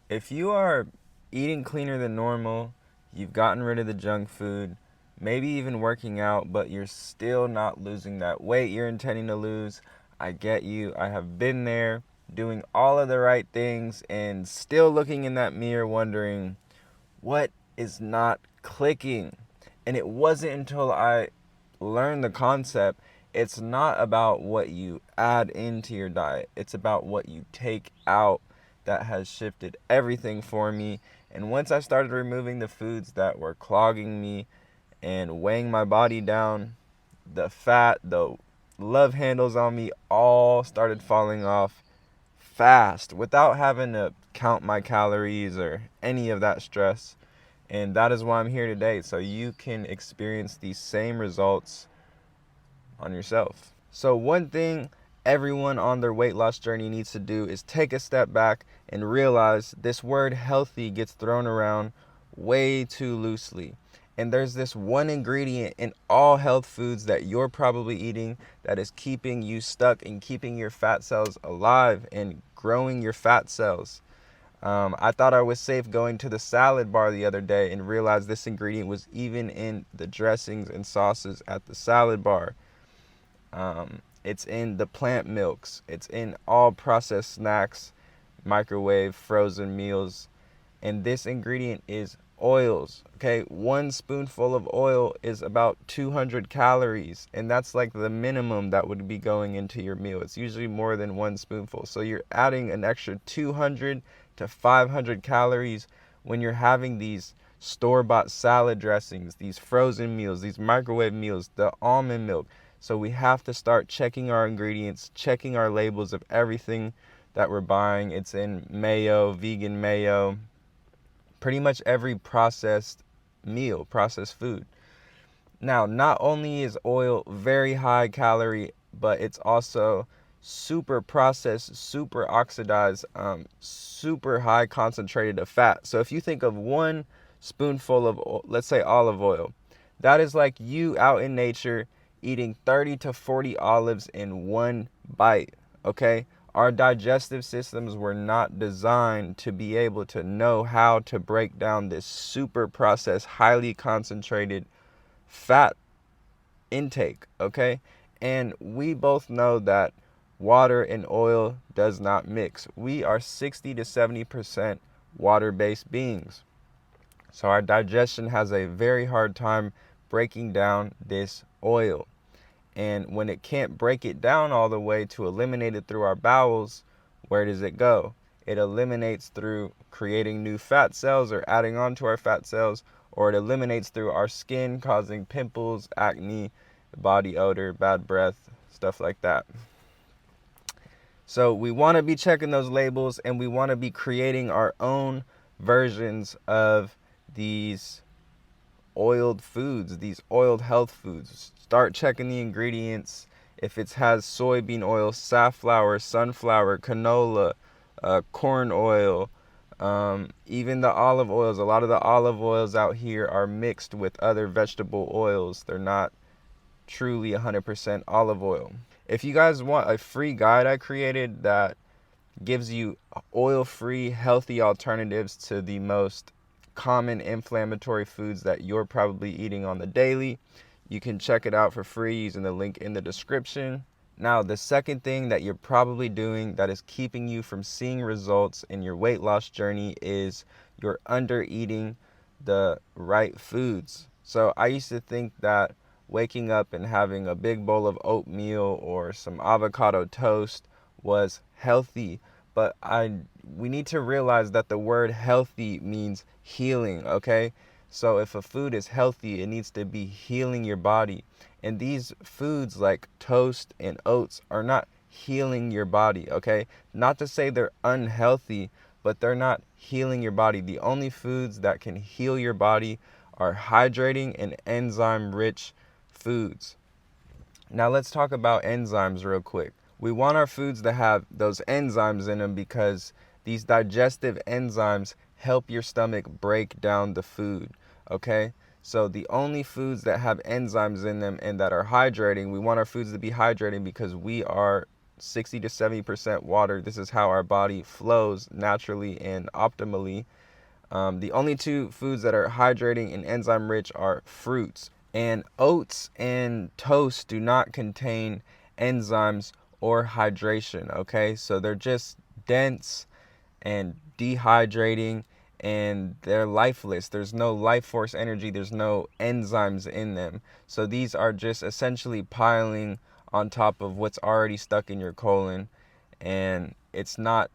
If you are eating cleaner than normal, you've gotten rid of the junk food, maybe even working out, but you're still not losing that weight you're intending to lose, I get you. I have been there doing all of the right things and still looking in that mirror wondering what is not clicking. And it wasn't until I learned the concept, it's not about what you add into your diet, it's about what you take out that has shifted everything for me. And once I started removing the foods that were clogging me and weighing my body down, the fat, the love handles on me all started falling off fast without having to count my calories or any of that stress. And that is why I'm here today, so you can experience these same results on yourself. So, one thing everyone on their weight loss journey needs to do is take a step back and realize this word healthy gets thrown around way too loosely. And there's this one ingredient in all health foods that you're probably eating that is keeping you stuck and keeping your fat cells alive and growing your fat cells. I thought I was safe going to the salad bar the other day and realized this ingredient was even in the dressings and sauces at the salad bar. It's in the plant milks. It's in all processed snacks, microwave, frozen meals. And this ingredient is oils. Okay, one spoonful of oil is about 200 calories, and that's like the minimum that would be going into your meal. It's usually more than one spoonful. So you're adding an extra 200 to 500 calories when you're having these store-bought salad dressings, these frozen meals, these microwave meals, the almond milk. So we have to start checking our ingredients, checking our labels of everything that we're buying. It's in mayo, vegan mayo, pretty much every processed meal, processed food. Now, not only is oil very high calorie, but it's also super processed, super oxidized, super high concentrated of fat. So if you think of one spoonful of, let's say, olive oil, that is like you out in nature eating 30 to 40 olives in one bite, okay? Our digestive systems were not designed to be able to know how to break down this super processed, highly concentrated fat intake, okay? And we both know that water and oil does not mix. We are 60 to 70% water-based beings. So our digestion has a very hard time breaking down this oil. And when it can't break it down all the way to eliminate it through our bowels, where does it go? It eliminates through creating new fat cells or adding on to our fat cells, or it eliminates through our skin, causing pimples, acne, body odor, bad breath, stuff like that. So we want to be checking those labels, and we want to be creating our own versions of these oiled foods, these oiled health foods. Start checking the ingredients. If it has soybean oil, safflower, sunflower, canola, corn oil, even the olive oils. A lot of the olive oils out here are mixed with other vegetable oils. They're not truly 100% olive oil. If you guys want a free guide I created that gives you oil-free, healthy alternatives to the most common inflammatory foods that you're probably eating on the daily, you can check it out for free using the link in the description. Now, the second thing that you're probably doing that is keeping you from seeing results in your weight loss journey is you're under eating the right foods. So I used to think that waking up and having a big bowl of oatmeal or some avocado toast was healthy, but we need to realize that the word healthy means healing, okay? So if a food is healthy, it needs to be healing your body. And these foods like toast and oats are not healing your body, okay? Not to say they're unhealthy, but they're not healing your body. The only foods that can heal your body are hydrating and enzyme-rich foods. Now let's talk about enzymes real quick. We want our foods to have those enzymes in them because these digestive enzymes help your stomach break down the food, okay? So the only foods that have enzymes in them and that are hydrating, we want our foods to be hydrating because we are 60 to 70% water. This is how our body flows naturally and optimally. The only two foods that are hydrating and enzyme rich are fruits. And oats and toast do not contain enzymes or hydration, okay? So they're just dense and dehydrating, and they're lifeless. There's no life force energy, there's no enzymes in them. So these are just essentially piling on top of what's already stuck in your colon, and it's not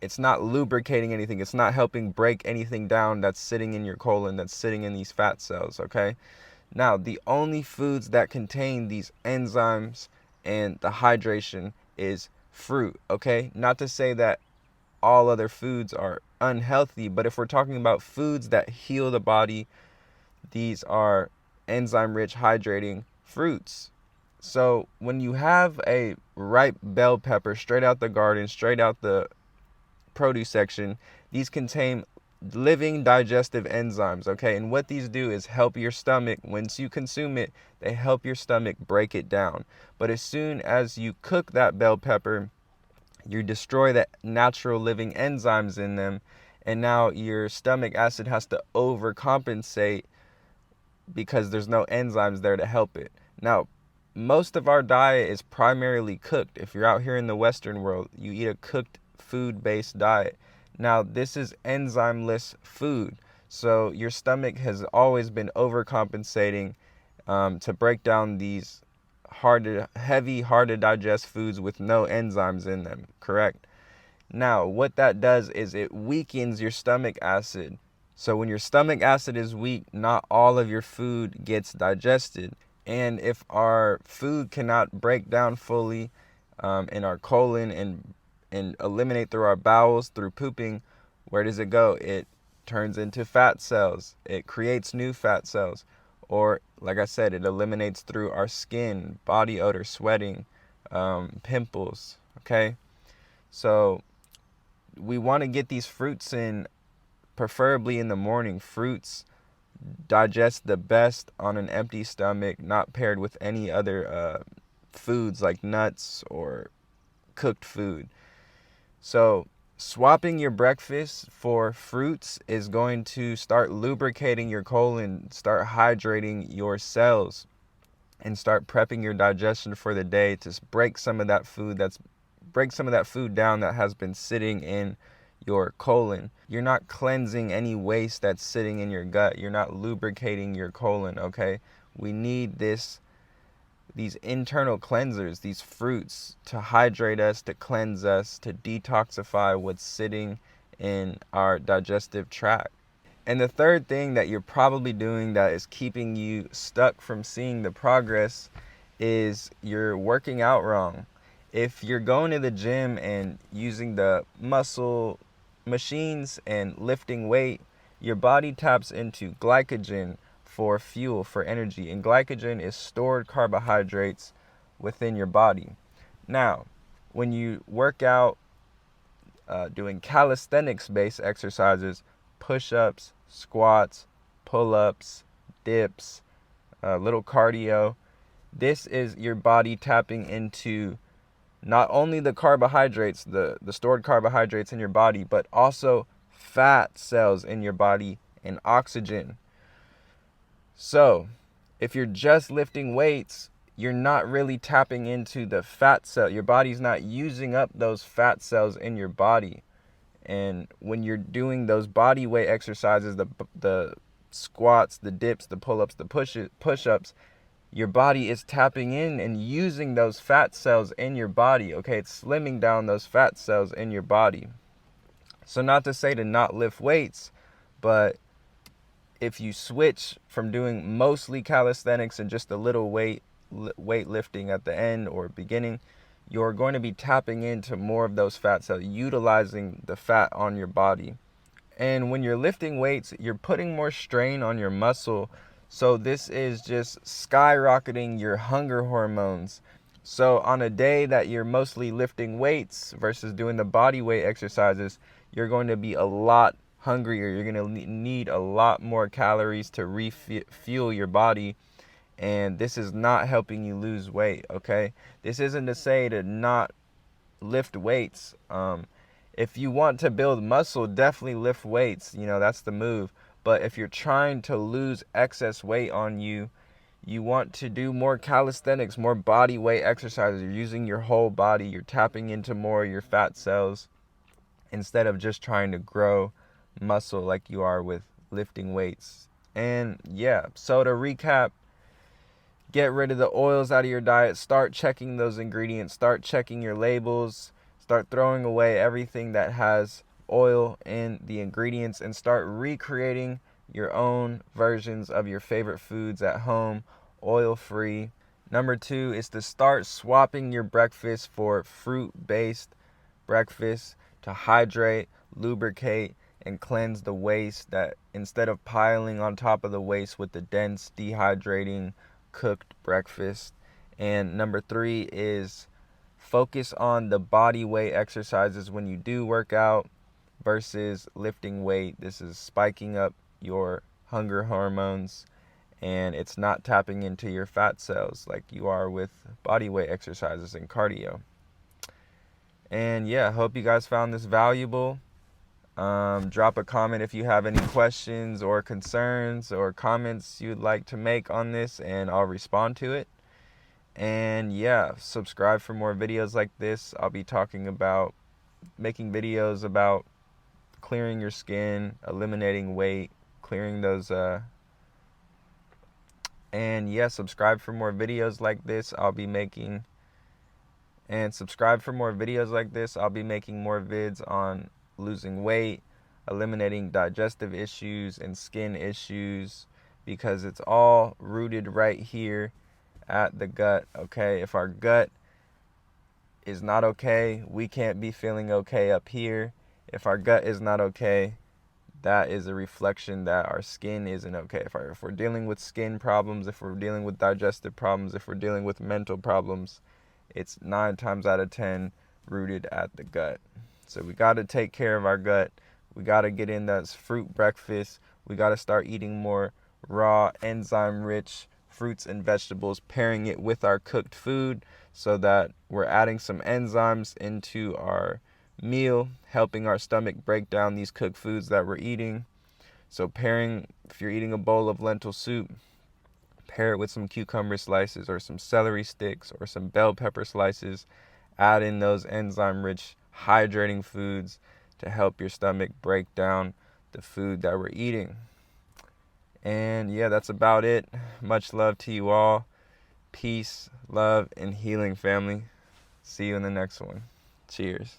lubricating anything. It's not helping break anything down that's sitting in your colon, that's sitting in these fat cells, okay? Now, the only foods that contain these enzymes and the hydration is fruit, okay? Not to say that all other foods are unhealthy, but if we're talking about foods that heal the body, these are enzyme-rich, hydrating fruits. So when you have a ripe bell pepper straight out the garden, straight out the produce section, these contain living digestive enzymes, okay? And what these do is help your stomach. Once you consume it, they help your stomach break it down. But as soon as you cook that bell pepper, you destroy the natural living enzymes in them, and now your stomach acid has to overcompensate because there's no enzymes there to help it. Now, most of our diet is primarily cooked. If you're out here in the Western world, you eat a cooked food-based diet. Now, this is enzymeless food. So your stomach has always been overcompensating to break down these hard to digest foods with no enzymes in them, correct? Now, what that does is it weakens your stomach acid. So when your stomach acid is weak, not all of your food gets digested. And if our food cannot break down fully in our colon and eliminate through our bowels, through pooping, where does it go? It turns into fat cells. It creates new fat cells. Or, like I said, it eliminates through our skin, body odor, sweating, pimples, okay? So we want to get these fruits in, preferably in the morning. Fruits digest the best on an empty stomach, not paired with any other foods like nuts or cooked food. So swapping your breakfast for fruits is going to start lubricating your colon, start hydrating your cells, and start prepping your digestion for the day to break some of that food down that has been sitting in your colon. You're not cleansing any waste that's sitting in your gut. You're not lubricating your colon, okay? We need these internal cleansers, these fruits, to hydrate us, to cleanse us, to detoxify what's sitting in our digestive tract. And the third thing that you're probably doing that is keeping you stuck from seeing the progress is you're working out wrong. If you're going to the gym and using the muscle machines and lifting weight, your body taps into glycogen for fuel, for energy. And glycogen is stored carbohydrates within your body. Now, when you work out doing calisthenics-based exercises, push-ups, squats, pull-ups, dips, little cardio, this is your body tapping into not only the carbohydrates, the stored carbohydrates in your body, but also fat cells in your body and oxygen. So, if you're just lifting weights, you're not really tapping into the fat cell. Your body's not using up those fat cells in your body. And when you're doing those body weight exercises, the squats, the dips, the pull-ups, the push-ups, your body is tapping in and using those fat cells in your body, okay? It's slimming down those fat cells in your body. So not to say to not lift weights, but if you switch from doing mostly calisthenics and just a little weight lifting at the end or beginning, you're going to be tapping into more of those fat cells, utilizing the fat on your body. And when you're lifting weights, you're putting more strain on your muscle. So this is just skyrocketing your hunger hormones. So on a day that you're mostly lifting weights versus doing the body weight exercises, you're going to be a lot hungrier. You're going to need a lot more calories to refuel your body. And this is not helping you lose weight, okay? This isn't to say to not lift weights. If you want to build muscle, definitely lift weights. That's the move. But if you're trying to lose excess weight on you, you want to do more calisthenics, more body weight exercises. You're using your whole body. You're tapping into more of your fat cells instead of just trying to grow muscle like you are with lifting weights. And yeah, so to recap, get rid of the oils out of your diet. Start checking those ingredients. Start checking your labels. Start throwing away everything that has oil in the ingredients and start recreating your own versions of your favorite foods at home, oil-free. Number 2 is to start swapping your breakfast for fruit-based breakfast to hydrate, lubricate, and cleanse the waste, that instead of piling on top of the waste with the dense, dehydrating, cooked breakfast. And number 3 is focus on the body weight exercises when you do work out versus lifting weight. This is spiking up your hunger hormones, and it's not tapping into your fat cells like you are with body weight exercises and cardio. And yeah, hope you guys found this valuable. Drop a comment if you have any questions or concerns or comments you'd like to make on this, and I'll respond to it. And yeah, subscribe for more videos like this. I'll be making videos about clearing your skin, eliminating weight, clearing those and yeah, subscribe for more videos like this. I'll be making more vids on losing weight, eliminating digestive issues and skin issues, because it's all rooted right here at the gut. Okay, if our gut is not okay, we can't be feeling okay up here. If our gut is not okay, that is a reflection that our skin isn't okay. If we're dealing with skin problems, if we're dealing with digestive problems, if we're dealing with mental problems, it's 9 times out of 10 rooted at the gut. So we got to take care of our gut. We got to get in that fruit breakfast. We got to start eating more raw, enzyme-rich fruits and vegetables, pairing it with our cooked food so that we're adding some enzymes into our meal, helping our stomach break down these cooked foods that we're eating. So if you're eating a bowl of lentil soup, pair it with some cucumber slices or some celery sticks or some bell pepper slices. Add in those enzyme-rich, hydrating foods to help your stomach break down the food that we're eating. And yeah, that's about it. Much love to you all. Peace, love, and healing, family. See you in the next one. Cheers.